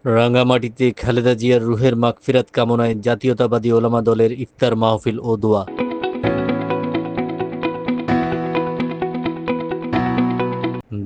রাঙ্গামাটিতে খালেদা জিয়ার রুহের মাগফিরাত কামনায় জাতীয়তাবাদী ওলামা দলের ইফতার মাহফিল ও দোয়া।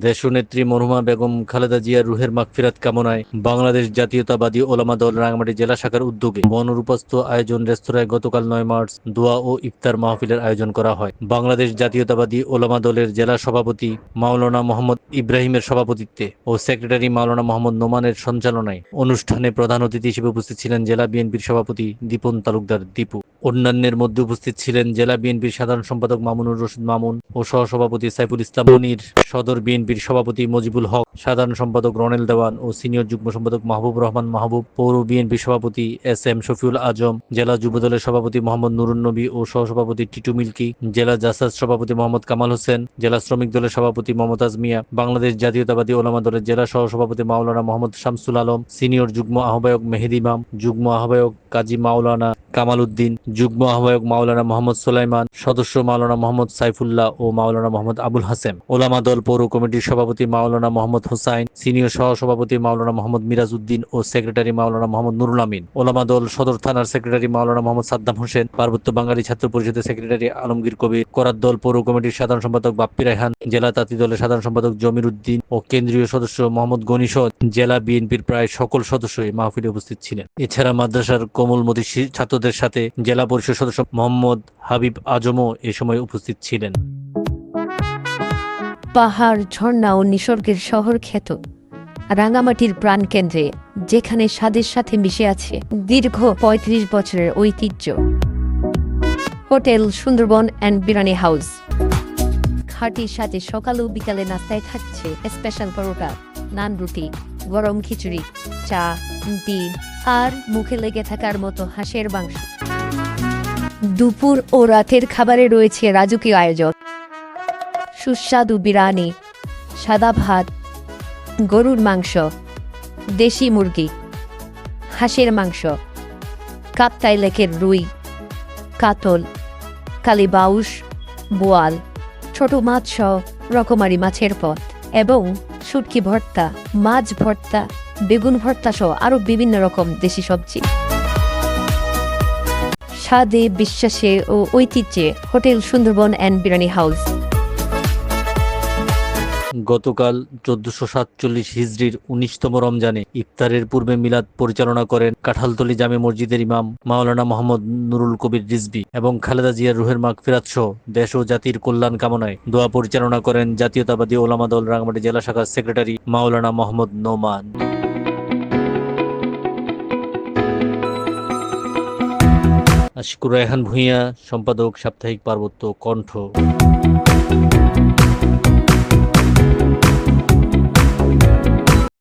দেশনেত্রী মরহুমা বেগম খালেদা জিয়ার রুহের মাগফিরাত কামনায় বাংলাদেশ জাতীয়তাবাদী ওলামা দল রাঙ্গামাটি জেলা শাখার উদ্যোগে বনরূপস্থ আয়োজন রেস্তোরাঁয় গতকাল 9 মার্চ দোয়া ও ইফতার মাহফিলের আয়োজন করা হয়। বাংলাদেশ জাতীয়তাবাদী ওলামা দলের জেলা সভাপতি মাওলানা মোহাম্মদ ইব্রাহিমের সভাপতিত্বে ও সেক্রেটারি মাওলানা মোহাম্মদ নোমানের সঞ্চালনায় অনুষ্ঠানে প্রধান অতিথি হিসেবে উপস্থিত ছিলেন জেলা বিএনপির সভাপতি দীপন তালুকদার দীপু। অন্যান্যের মধ্যে উপস্থিত ছিলেন জেলা বিএনপির সাধারণ সম্পাদক মামুনুর রশিদ মামুন ও সহসভাপতি সাইফুল ইসলাম মনির, সদর বিএনপির সভাপতি মজিবুল হক, সাধারণ সম্পাদক রনেল দেওয়ান ও সিনিয়র যুগ্ম সম্পাদক মাহবুব রহমান মাহবুব, পৌর বিএনপির সভাপতি SM শফিউল আজম, জেলা যুবদলের সভাপতি মোহাম্মদ নুরুন নবী ও সহসভাপতি টিটু মিল্কি, জেলা জাসাস সভাপতি মোহাম্মদ কামাল হোসেন, জেলা শ্রমিক দলের সভাপতি মমতাজ মিয়া, বাংলাদেশ জাতীয়তাবাদী ওলামা দলের জেলা সহসভাপতি মাওলানা মোহাম্মদ শামসুল আলম, সিনিয়র যুগ্ম আহ্বায়ক মেহেদি ইমাম, যুগ্ম আহ্বায়ক কাজী মাওলানা কামাল উদ্দিন, যুগ্ম আহ্বায়ক মাওলানা মোহাম্মদ সুলাইমান, সদস্য মাওলানা মোহাম্মদ সাইফুল্লাহ ও মাওলানা মোহাম্মদ আবুল হাসেম, ওলামা দল পৌর কমিটির সভাপতি মাওলানা মোহাম্মদ হোসাইন, সিনিয়র সহসভাপতি মাওলানা মোহাম্মদ মিরাজ উদ্দিন ও সেক্রেটারি মাওলানা মোহাম্মদ নুরুল আমিন, ওলামা দল সদর থানার সেক্রেটারি মাওলানা মোহাম্মদ সাদ্দাম হোসেন, পার্বত্য বাঙালি ছাত্র পরিষদের সেক্রেটারি আলমগীর কবির, করাত দল পৌর কমিটির সাধারণ সম্পাদক বাপ্পি রায়হান, জেলা তাঁতি দলের সাধারণ সম্পাদক জমির উদ্দিন ও কেন্দ্রীয় সদস্য মোহাম্মদ গনি সহ জেলা বিএনপির প্রায় সকল সদস্যই মাহফিলে উপস্থিত ছিলেন। এছাড়া মাদ্রাসার কোমলমতি ছাত্রদের সাথে জেলা পরিষদ সদস্য মোহাম্মদ হাবিব আজমও এ সময় উপস্থিত ছিলেন। পাহাড়, ঝর্ণা ও নিসর্গের শহর খ্যাত রাঙ্গামাটির প্রাণকেন্দ্রে, যেখানে স্বাদের সাথে মিশে আছে দীর্ঘ ৩৫ বছরের ঐতিহ্য, hotel Sundarban and biryani house. খাঁটির সাথে সকাল ও বিকালে নাস্তায় থাকছে স্পেশাল পরোটা, নান, রুটি, গরম খিচুড়ি, চা, ডিম আর মুখে লেগে থাকার মতো হাঁসের মাংস। দুপুর ও রাতের খাবারে রয়েছে রাজকীয় আয়োজন, সুস্বাদু বিরিয়ানি, সাদা ভাত, গরুর মাংস, দেশি মুরগি, হাঁসের মাংস, কাপ্তাই লেকের রুই, কাতল, কালীবাউস, বোয়াল, ছোট মাছ সহ রকমারি মাছের পদ এবং শুটকি ভর্তা, মাছ ভর্তা, বেগুন ভর্তা সহ আরও বিভিন্ন রকম দেশি সবজি। স্বাদে, বিশ্বাসে ও ঐতিহ্যে hotel Sundarban and biryani house. গতকাল 1447 হিজরির 19তম রমজানে ইফতারের পূর্বে মিলাদ পরিচালনা করেন কাঁঠালতলী জামে মসজিদের ইমাম মাওলানা মোহাম্মদ নুরুল কবির রিজভী এবং খালেদা জিয়ার রুহের মাগফিরাত সহ দেশ ও জাতির কল্যাণ কামনায় দোয়া পরিচালনা করেন জাতীয়তাবাদী ওলামা দল রাঙ্গামাটি জেলা শাখার সেক্রেটারি মাওলানা মোহাম্মদ নোমান। আশিকুর রায়হান ভূঁইয়া, সম্পাদক, সাপ্তাহিক পার্বত্য কণ্ঠ।